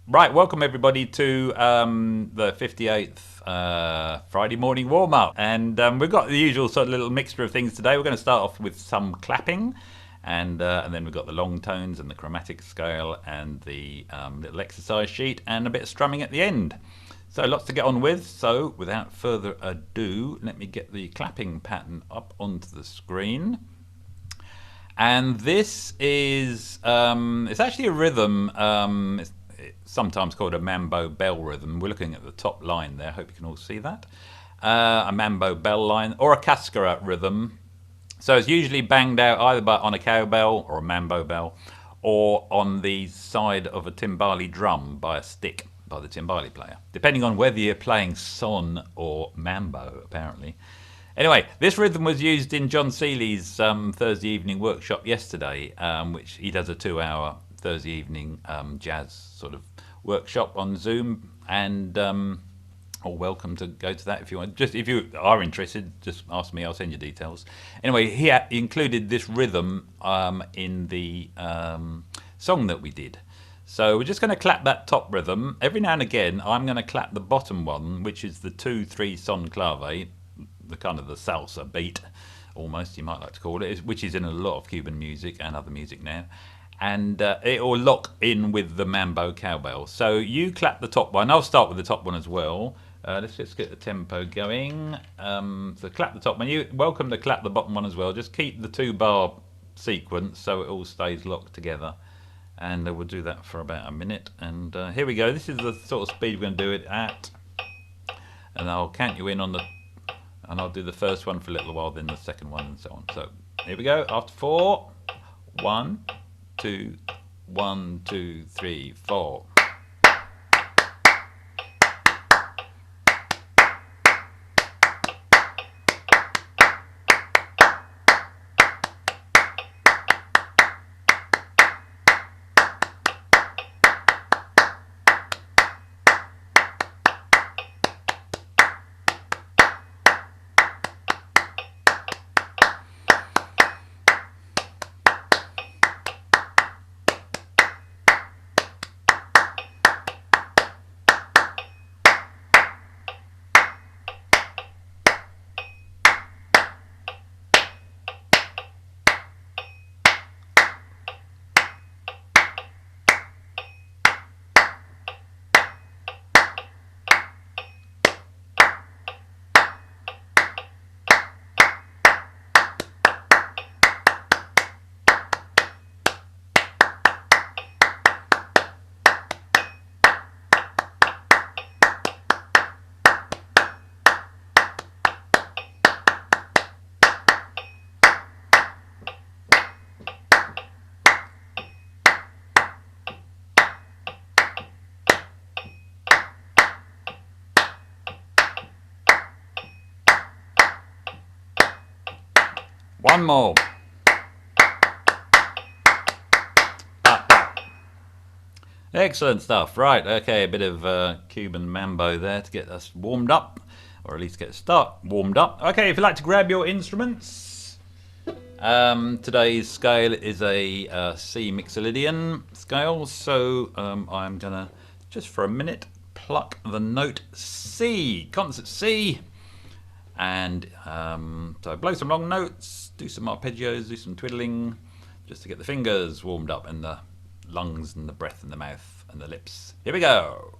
Right, welcome everybody to the 58th Friday morning warm up. And we've got the usual sort of little mixture of things today. We're going to start off with some clapping, and then we've got the long tones and the chromatic scale and the little exercise sheet and a bit of strumming at the end. So lots to get on with. So without further ado, let me get the clapping pattern up onto the screen. And this is, it's actually a rhythm. It's sometimes called a mambo bell rhythm. We're looking at the top line there. Hope you can all see that. A mambo bell line or a cascara rhythm. So it's usually banged out either on a cowbell or a mambo bell, or on the side of a timbali drum by a stick by the timbali player, depending on whether you're playing son or mambo, apparently. Anyway, this rhythm was used in John Seeley's Thursday evening workshop yesterday, which he does a 2-hour Thursday evening jazz sort of workshop on Zoom, and you're welcome to go to that if you want. Just if you are interested, just ask me. I'll send you details. Anyway, he included this rhythm in the song that we did. So we're just going to clap that top rhythm. Every now and again, I'm going to clap the bottom one, which is the 2/3 son clave, the kind of the salsa beat, almost you might like to call it, which is in a lot of Cuban music and other music now. And it will lock in with the mambo cowbell. So you clap the top one. I'll start with the top one as well. Let's just get the tempo going. So clap the top one. You're welcome to clap the bottom one as well. Just keep the 2-bar sequence so it all stays locked together. And we'll do that for about a minute. And here we go. This is the sort of speed we're going to do it at. And I'll count you in on the... And I'll do the first one for a little while, then the second one, and so on. So here we go. After 4, 1, 2, 1, 2, 3, 4. One more. Excellent stuff. Right, okay, a bit of Cuban mambo there to get us warmed up, or at least get warmed up. Okay, if you'd like to grab your instruments, today's scale is a C mixolydian scale, so I'm gonna, just for a minute, pluck the note C, concert C, and so blow some long notes, do some arpeggios, do some twiddling, just to get the fingers warmed up and the lungs and the breath and the mouth and the lips. Here we go.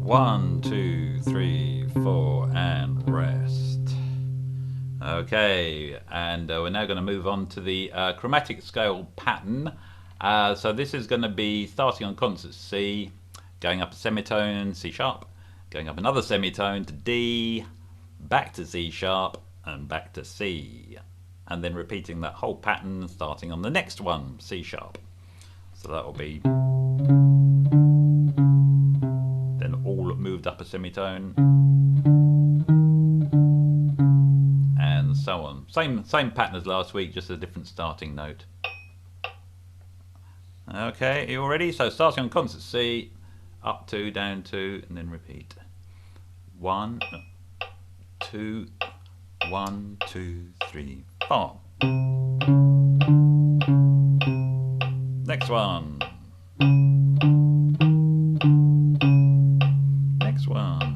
One, two, three, four, and rest. Okay, and we're now going to move on to the chromatic scale pattern. So this is going to be starting on concert C, going up a semitone, C sharp, going up another semitone to D, back to C sharp, and back to C. And then repeating that whole pattern starting on the next one, C sharp. So that will be then all moved up a semitone, and so on. Same pattern as last week, just a different starting note. Okay, you all ready? So starting on concert C, up 2, down 2, and then repeat. 1, 2, 1, 2, 3, 4. Next one. Next one.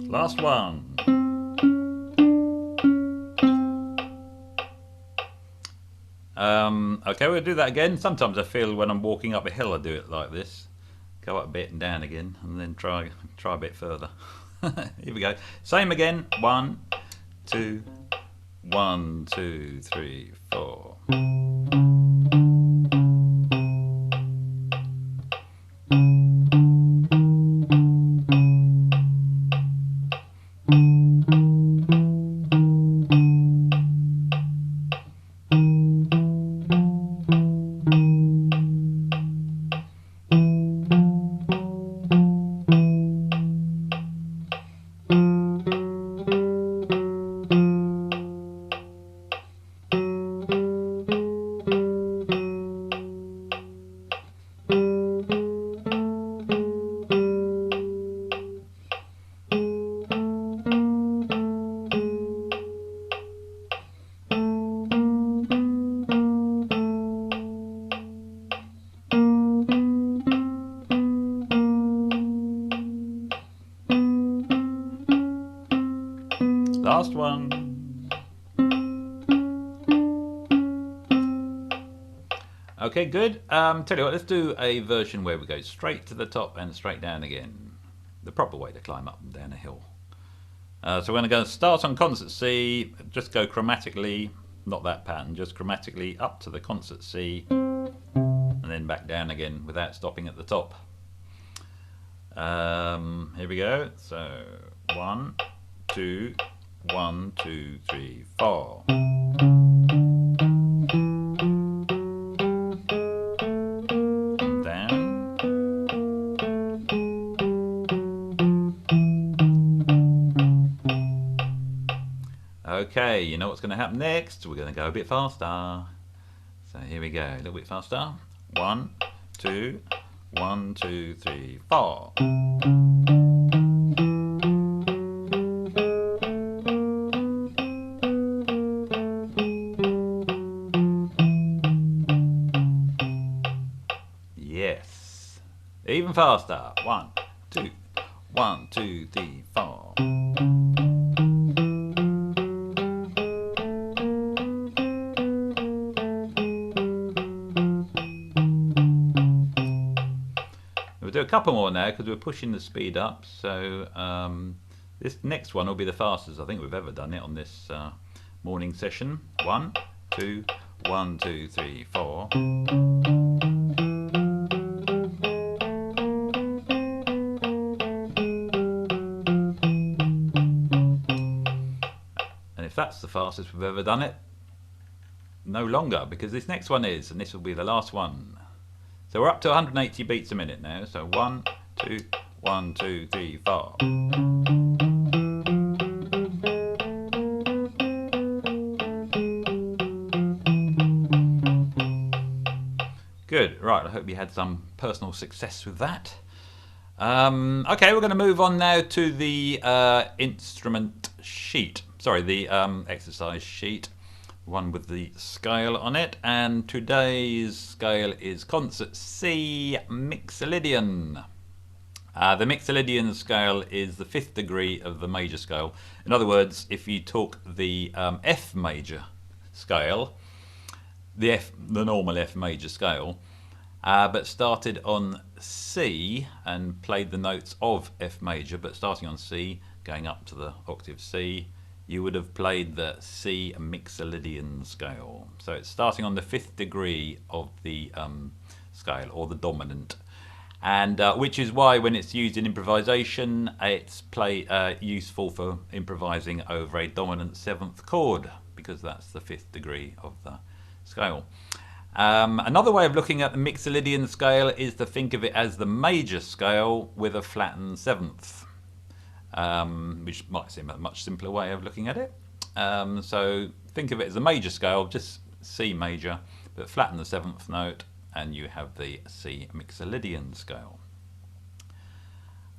Last one. Okay, we'll do that again. Sometimes I feel when I'm walking up a hill I do it like this. Go up a bit and down again, and then try a bit further. Here we go. Same again. 1, 2, 1, 2, 3, 4. Last one. Okay, good. Tell you what, let's do a version where we go straight to the top and straight down again. The proper way to climb up and down a hill. So we're going to start on concert C, just go chromatically, not that pattern, just chromatically up to the concert C, and then back down again without stopping at the top. Here we go. So 1, 2, 1, 2, 3, 4. Down. Okay, you know what's going to happen next? We're going to go a bit faster. So here we go, a little bit faster. 1, 2, 1, 2, 3, 4. Yes. Even faster. 1, 2, 1, 2, 3, 4. We'll do a couple more now because we're pushing the speed up. So this next one will be the fastest I think we've ever done it on this morning session. 1, 2, 1, 2, 3, 4. If that's the fastest we've ever done it, no longer, because this next one is, and this will be the last one. So we're up to 180 beats a minute now. So 1, 2, 1, 2, 3, 4. Good. Right, I hope you had some personal success with that. Okay, we're going to move on now to the instrument sheet. Sorry, the exercise sheet. One with the scale on it. And today's scale is concert C mixolydian. The mixolydian scale is the 5th degree of the major scale. In other words, if you took the F major scale, the normal F major scale, but started on C and played the notes of F major, but starting on C, going up to the octave C, you would have played the C mixolydian scale. So it's starting on the 5th degree of the scale, or the dominant. And which is why when it's used in improvisation, it's useful for improvising over a dominant 7th chord, because that's the 5th degree of the scale. Another way of looking at the mixolydian scale is to think of it as the major scale with a flattened 7th, which might seem a much simpler way of looking at it. So think of it as a major scale, just C major, but flatten the 7th note, and you have the C mixolydian scale.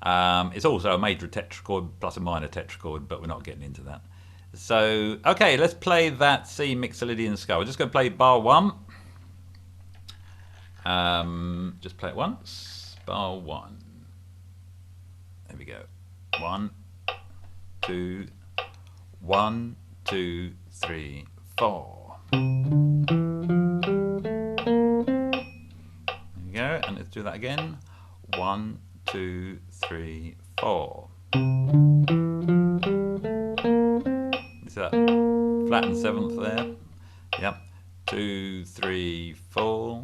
It's also a major tetrachord plus a minor tetrachord, but we're not getting into that. So, okay, let's play that C mixolydian scale. We're just going to play bar 1. Just play it once. Bar 1. There we go. 1, 2, 1, 2, 3, 4. Go, and let's do that again. 1, 2, 3, 4. Is that flattened 7th there? Yep. 2, 3, 4.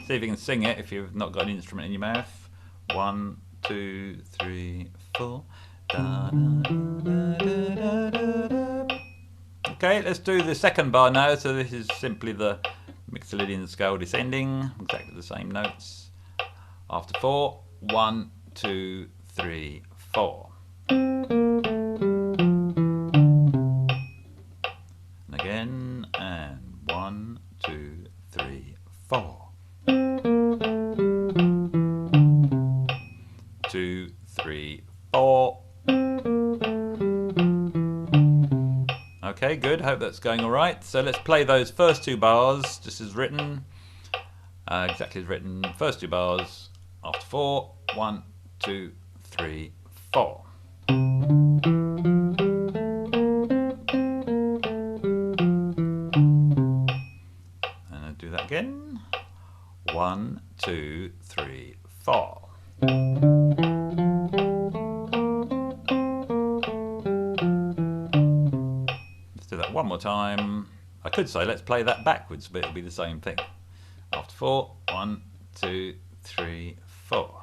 See if you can sing it if you've not got an instrument in your mouth. 1, 2, 3, 4. Da, da, da, da, da, da. Okay, let's do the second bar now. So this is simply the mixolydian scale descending, exactly the same notes. After 4, 1, 2, 3, 4. And again, and 1, 2, 3, 4. 2, 3, 4. Okay, good. Hope that's going all right. So let's play those first 2 bars just as written. Exactly as written. First 2 bars after 4. 1, 2, 3, 4. And I'll do that again. 1, 2, 3, 4. One more time. I could say let's play that backwards, but it'll be the same thing. After 4, 1, 2, 3, 4.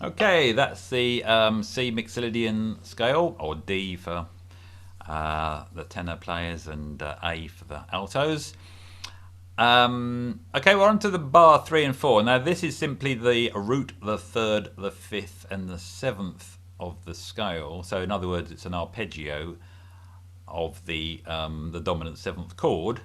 Okay, that's the C mixolydian scale, or D for the tenor players and A for the altos. Okay, we're on to the bar 3 and 4. Now this is simply the root, the 3rd, the 5th and the 7th of the scale. So in other words, it's an arpeggio of the dominant 7th chord.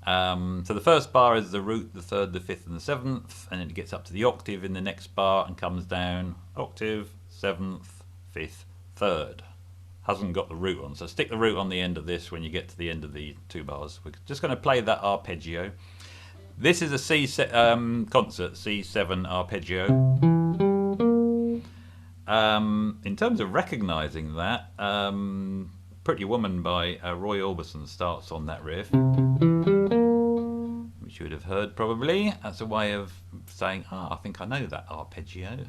So the first bar is the root, the 3rd, the 5th and the 7th, and then it gets up to the octave in the next bar and comes down octave, 7th, 5th, 3rd. Hasn't got the root on, so stick the root on the end of this when you get to the end of the 2 bars. We're just going to play that arpeggio. This is a concert C7 arpeggio. In terms of recognising that, Pretty Woman by Roy Orbison starts on that riff, which you would have heard probably. That's a way of saying, I think I know that arpeggio.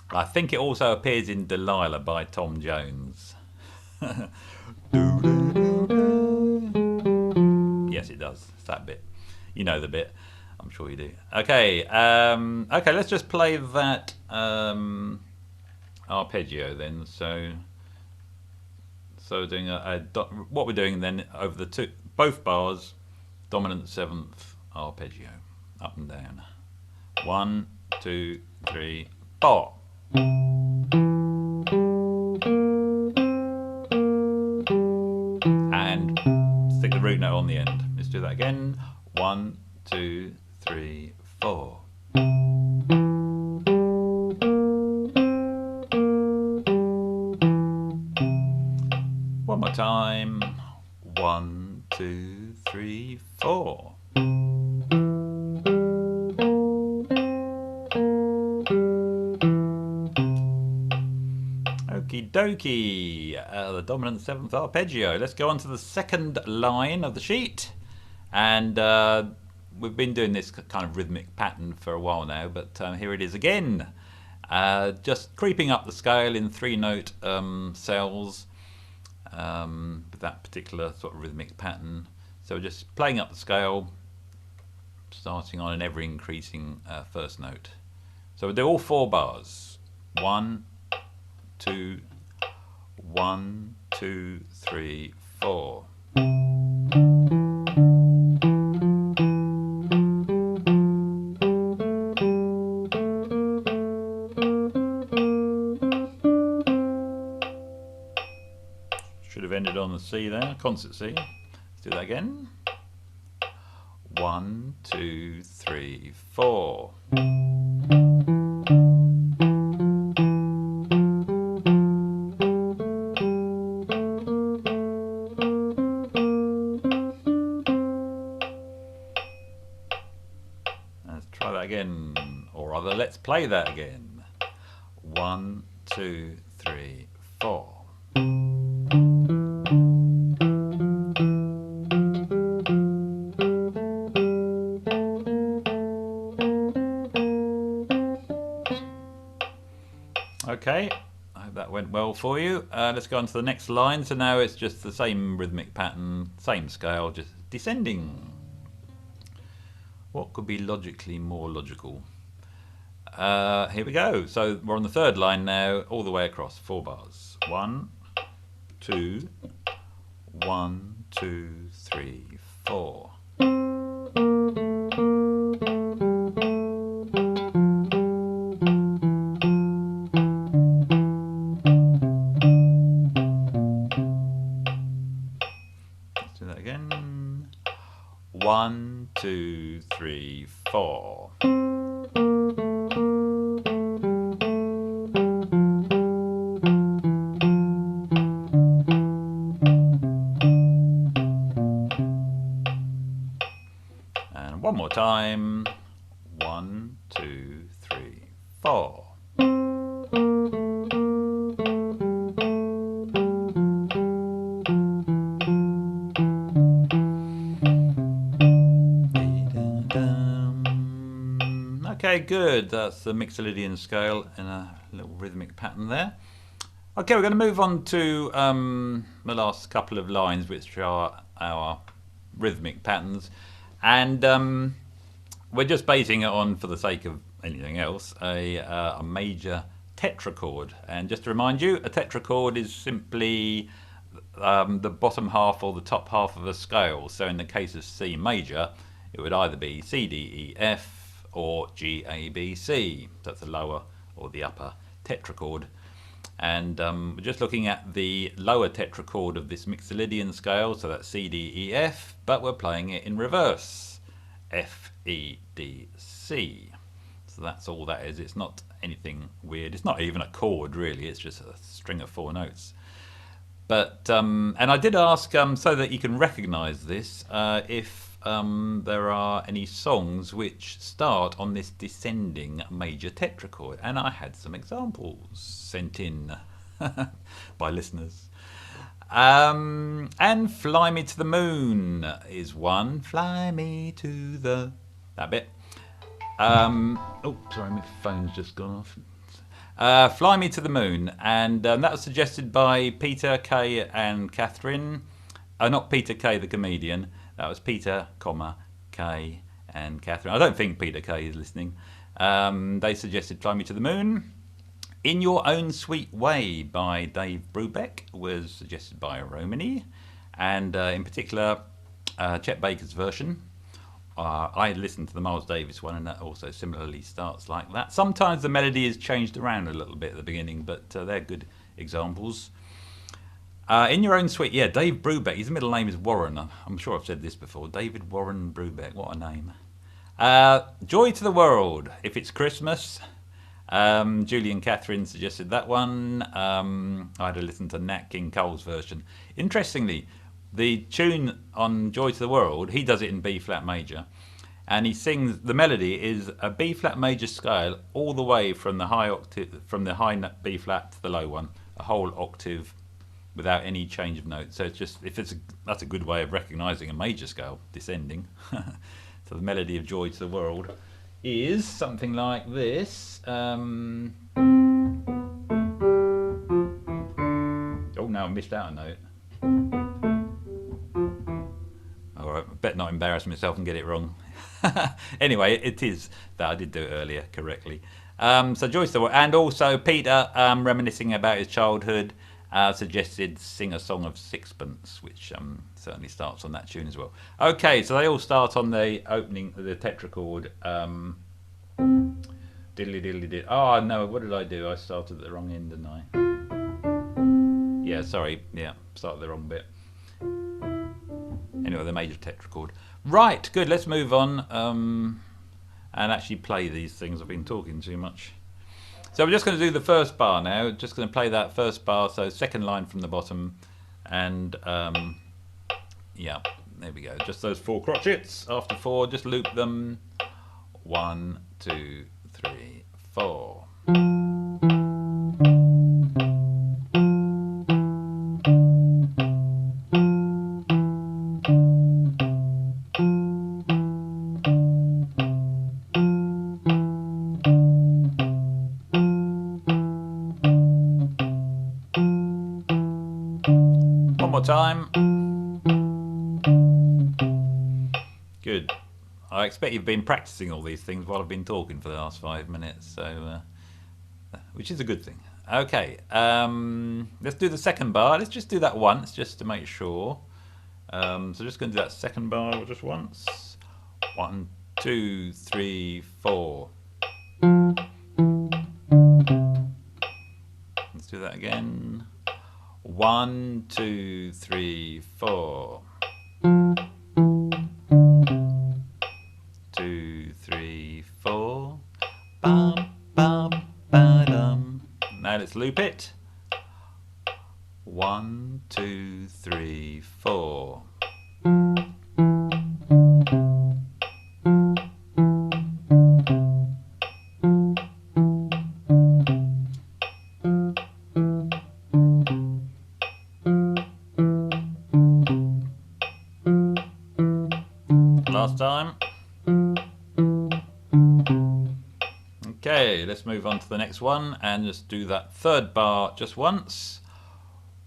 I think it also appears in Delilah by Tom Jones. Yes, it does. It's that bit. You know the bit. I'm sure you do. Okay. Okay, let's just play that arpeggio then. So doing what we're doing then over the both bars, dominant 7th arpeggio, up and down. 1, 2, 3, 4. And stick the root note on the end. Let's do that again. 1, 2, 3, 4. One more time. 1, 2, 3, 4. Okie dokie. The dominant 7th arpeggio. Let's go on to the second line of the sheet. And we've been doing this kind of rhythmic pattern for a while now, but here it is again. Just creeping up the scale in 3-note cells with that particular sort of rhythmic pattern. So just playing up the scale, starting on an ever increasing first note. So we'll do all 4 bars. 1, 2, 1, 2, 3, 4. Should have ended on the C there, concert C. Let's do that again. 1, 2, 3, 4. Let's try that again, or rather, let's play that again. 1, 2, 3, 4. Okay, I hope that went well for you. Let's go on to the next line. So now it's just the same rhythmic pattern, same scale, just descending. What could be logically more logical? Here we go. So we're on the third line now, all the way across, 4 bars. 1, 2, 1, 2, 3, 4. Let's do that again. 1, 2, 3, 4. And one more time. 1, 2, 3, 4. Okay, good. That's the mixolydian scale in a little rhythmic pattern there. Okay, we're going to move on to the last couple of lines, which are our rhythmic patterns. And we're just basing it on, for the sake of anything else, a major tetrachord. And just to remind you, a tetrachord is simply the bottom half or the top half of a scale. So in the case of C major, it would either be C, D, E, F, or G, A, B, C. That's the lower or the upper tetrachord. And we're just looking at the lower tetrachord of this mixolydian scale, so that's C, D, E, F, but we're playing it in reverse. F, E, D, C. So that's all that is. It's not anything weird. It's not even a chord, really. It's just a string of 4 notes. But, and I did ask, so that you can recognize this, if there are any songs which start on this descending major tetrachord, and I had some examples sent in by listeners. And Fly Me to the Moon is one. Fly me to the... that bit. Oh, sorry, my phone's just gone off. Fly Me to the Moon, and that was suggested by Peter, Kay and Catherine. Not Peter Kay the comedian. That was Peter, Kay and Catherine. I don't think Peter Kay is listening. They suggested Fly Me to the Moon. In Your Own Sweet Way by Dave Brubeck was suggested by Romany. And in particular, Chet Baker's version. I listened to the Miles Davis one, and that also similarly starts like that. Sometimes the melody is changed around a little bit at the beginning, but they're good examples. In Your Own Suite, yeah, Dave Brubeck. His middle name is Warren. I'm sure I've said this before. David Warren Brubeck. What a name. Joy to the World. If It's Christmas. Julie and Catherine suggested that one. I had to listen to Nat King Cole's version. Interestingly, the tune on Joy to the World, he does it in B flat major, and he sings, the melody is a B flat major scale all the way from the high octave, from the high B flat to the low one, a whole octave without any change of note. So it's just, that's a good way of recognizing a major scale descending. So the melody of Joy to the World is something like this. Oh no, I missed out a note. Alright, I better not embarrass myself and get it wrong. Anyway, it is that I did do it earlier correctly. So Joyce the World, and also Peter, reminiscing about his childhood, suggested Sing a Song of Sixpence, which certainly starts on that tune as well. Okay, so they all start on the opening, the tetrachord. Diddly diddly did. Oh no, what did I do? I started at the wrong end, didn't I? Yeah, sorry. Yeah, started the wrong bit. Anyway, the major tetrachord. Right, good. Let's move on and actually play these things. I've been talking too much. So we're just going to do the first bar now. Just going to play that first bar. So second line from the bottom, and yeah, there we go. Just those 4 crotchets. After 4, just loop them. 1, 2, 3, 4. One more time. Good. I expect you've been practicing all these things while I've been talking for the last 5 minutes, so which is a good thing. Okay, let's do the second bar. Let's just do that once, just to make sure. So just going to do that second bar just once. 1, 2, 3, 4. Let's do that again. 1, 2, 3, 4. 2, 3, 4. Bum, bum, ba-dum. Now let's loop it. 1, 2, 3, 4. Last time. Okay, let's move on to the next one and just do that third bar just once.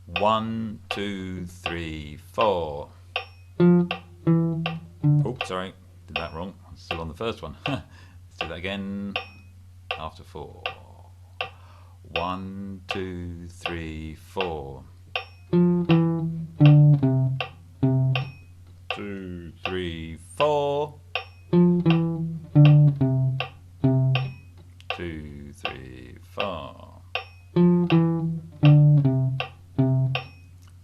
1, 2, 3, 4. Oops, sorry, did that wrong. I'm still on the first one. Let's do that again after 4. 1, 2, 3, 4. 2, 3, 4. 2, 3, 4.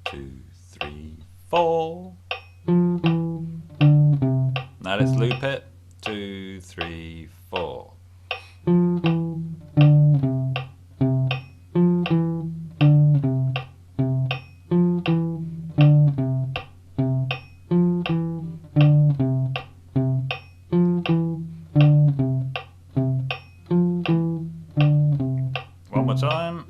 2, 3, 4. Now let's loop it. 2, 3, 4. One more time.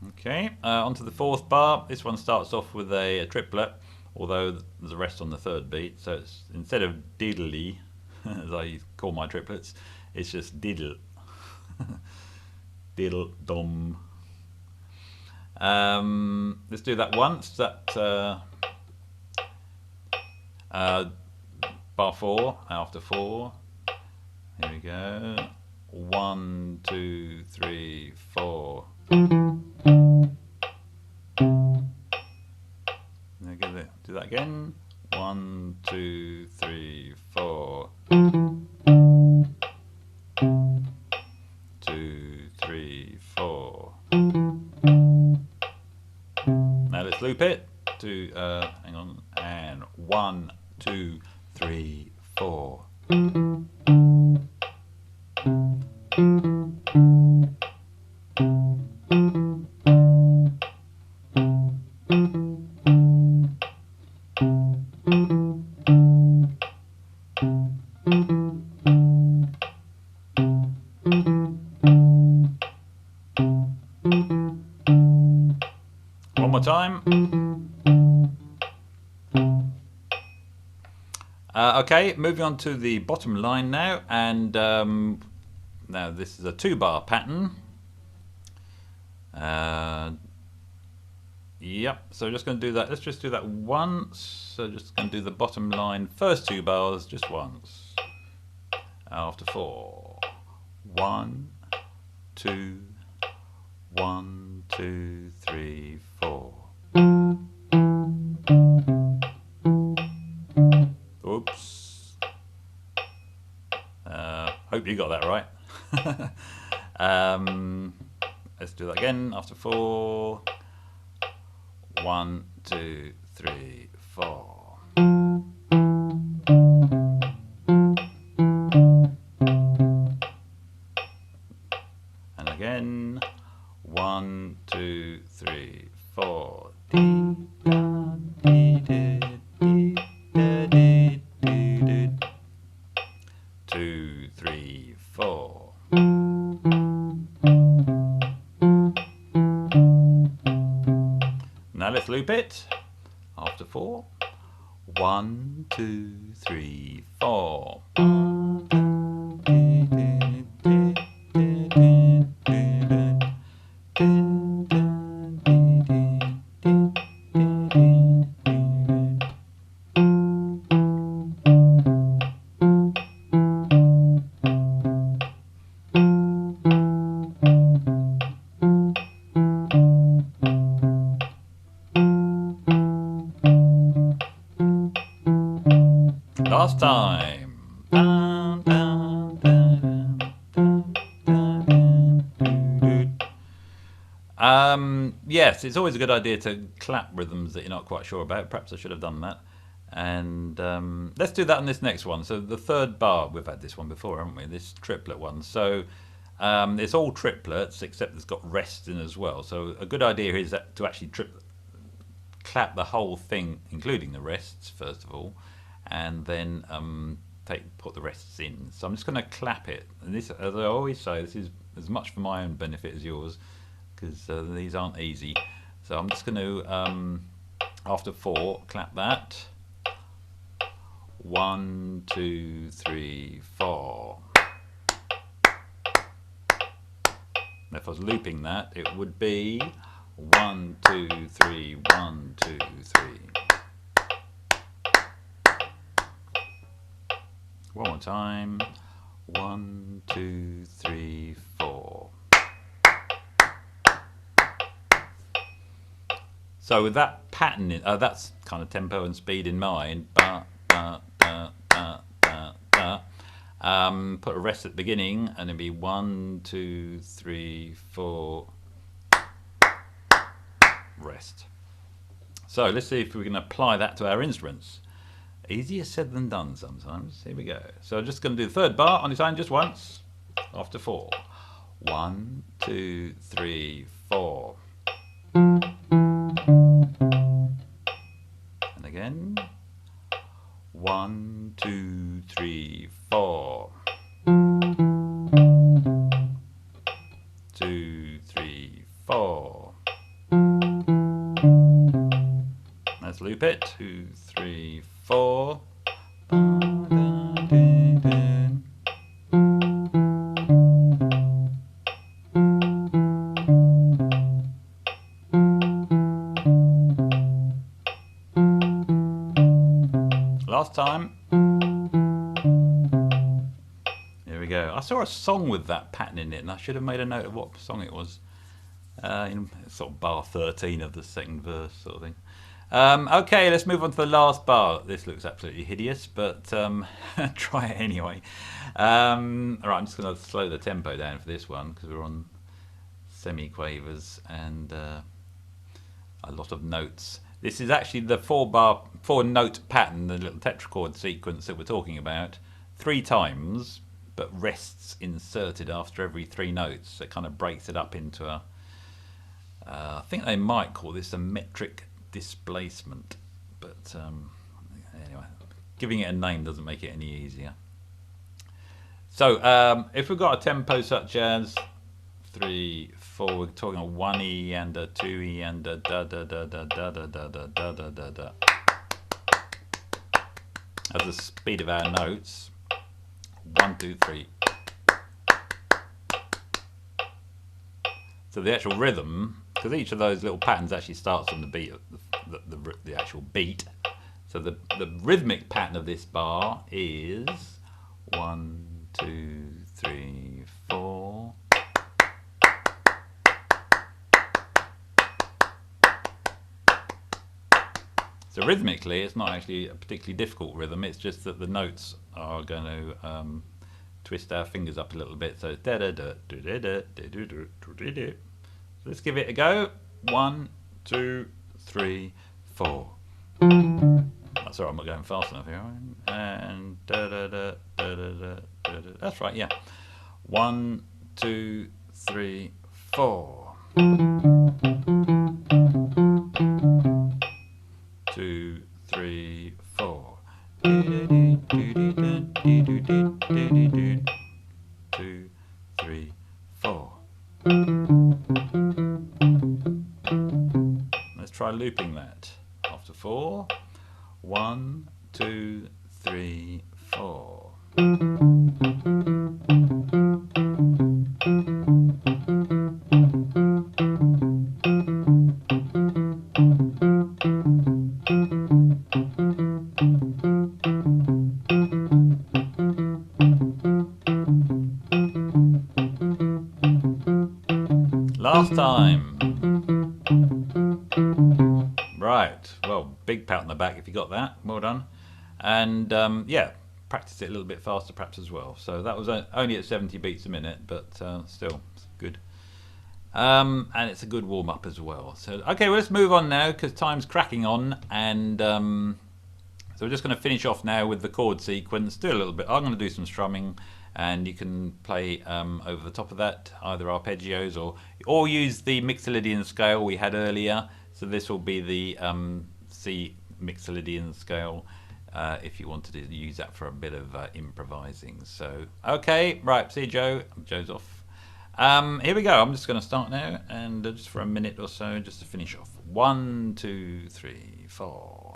Okay, onto the fourth bar. This one starts off with a triplet, although there's a rest on the third beat. So it's, instead of diddly, as I call my triplets, it's just diddle. Diddle, dom. Let's do that once. That bar 4 after 4. Here we go. 1, 2, 3, 4. Now do that again. 1, 2, 3, 4. 2, 3, 4. Now let's loop it to hang on, and 1, 2, 3, 4. One more time. Okay, moving on to the bottom line now, and now this is a 2-bar pattern. Yep, so we're just going to do that. Let's just do that once. So just going to do the bottom line, first 2 bars, just once. After 4. 1, 2, 1, 2, 3, 4. Oops. Hope you got that right. Let's do that again. After 4. 1, 2, 3, 4. And again. 1, 2, 3, 4. 2, 3, 4. Now let's loop it. After 4. 1, 2, 3, 4. Last time. Yes, it's always a good idea to clap rhythms that you're not quite sure about. Perhaps I should have done that. And let's do that on this next one. So the 3rd bar, we've had this one before, haven't we? This triplet one. So it's all triplets, except it's got rests in as well. So a good idea is that to actually clap the whole thing, including the rests, first of all, and then put the rests in. So I'm just going to clap it. And this, as I always say, this is as much for my own benefit as yours, because these aren't easy. So I'm just going to, after 4, clap that. 1, 2, 3, 4. Now if I was looping that, it would be 1, 2, 3, 1, 2, 3. One more time. 1, 2, 3, 4. So with that pattern, that's kind of tempo and speed in mind. Put a rest at the beginning, and it'll be 1, 2, 3, 4. Rest. So let's see if we can apply that to our instruments. Easier said than done sometimes. Here we go. So I'm just going to do the 3rd bar on its own just once. After 4. 1, 2, 3, 4. And again. 1, 2, 3, 4. 2, 3, 4. Let's loop it. 2, 3, 4. Last time. Here we go. I saw a song with that pattern in it, and I should have made a note of what song it was. In sort of bar 13 of the 2nd verse, sort of thing. Okay, let's move on to the last bar. This looks absolutely hideous, but try it anyway. All right, I'm just going to slow the tempo down for this one because we're on semi-quavers and a lot of notes. This is actually the 4-note pattern, the little tetrachord sequence that we're talking about, 3 times, but rests inserted after every 3 notes. So it kind of breaks it up into a, I think they might call this a metric displacement, but anyway, giving it a name doesn't make it any easier. So if we've got a tempo such as 3, 4, we're talking a 1E and a 2E and a da da da da da da da da da da da da. As the speed of our notes, 1, 2, 3. So the actual rhythm, because each of those little patterns actually starts on the beat, the actual beat. So the rhythmic pattern of this bar is 1, 2, 3, 4. So rhythmically, it's not actually a particularly difficult rhythm. It's just that the notes are going to twist our fingers up a little bit. So da da da da da da da da da. So let's give it a go. 1, 2, 3, 4. That's all right. I'm not going fast enough here. And da da da da da da da. That's right. Yeah. 1, 2, 3, 4. 2, 3, 4. 2, 3, 4. Let's try looping that. After 4. 1, 2, 3, 4. Last time. Right, well, big pat on the back if you got that. Well done. And yeah, practice it a little bit faster perhaps as well. So that was only at 70 beats a minute, but still it's good. And it's a good warm-up as well. So okay, well, let's move on now because time's cracking on. And so we're just going to finish off now with the chord sequence. Do a little bit. I'm going to do some strumming. And you can play over the top of that either arpeggios or use the mixolydian scale we had earlier. So this will be the C mixolydian scale if you wanted to use that for a bit of improvising. So okay, right, see you, Joe. Joe's off. Here we go. I'm just going to start now and just for a minute or so just to finish off. 1, 2, 3, 4.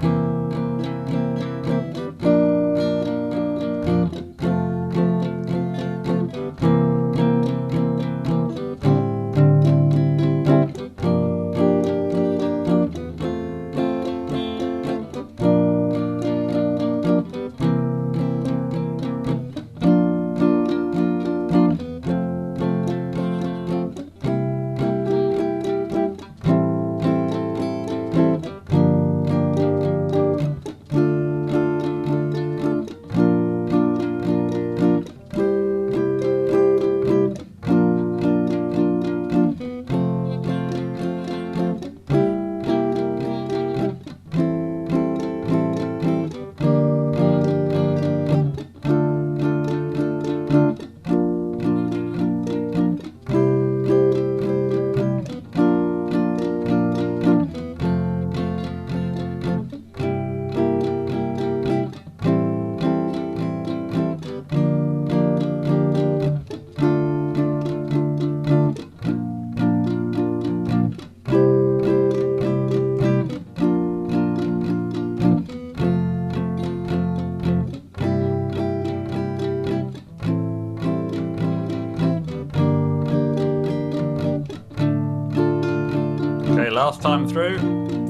Last time through,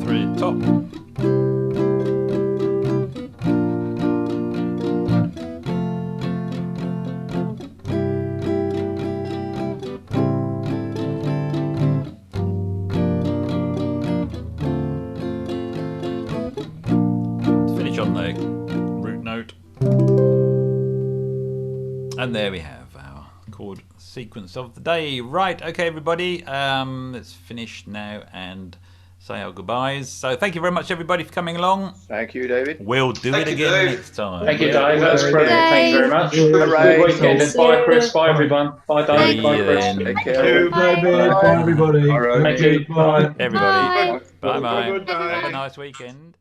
3 top. on the root note. And there we have our chord sequence of the day. Right, okay everybody, let's finish now and say our goodbyes. So thank you very much everybody for coming along. Thank you, David. We'll do it again next time. Thank you, Dave. That's brilliant. Thank you very much. Good weekend. And bye, Chris. Bye, everyone. Bye, Dave. Bye, Chris. Take care. Bye, David. Bye, everybody. All right. Thank you. Bye. Everybody, Bye. bye-bye. Good night. Have a nice weekend.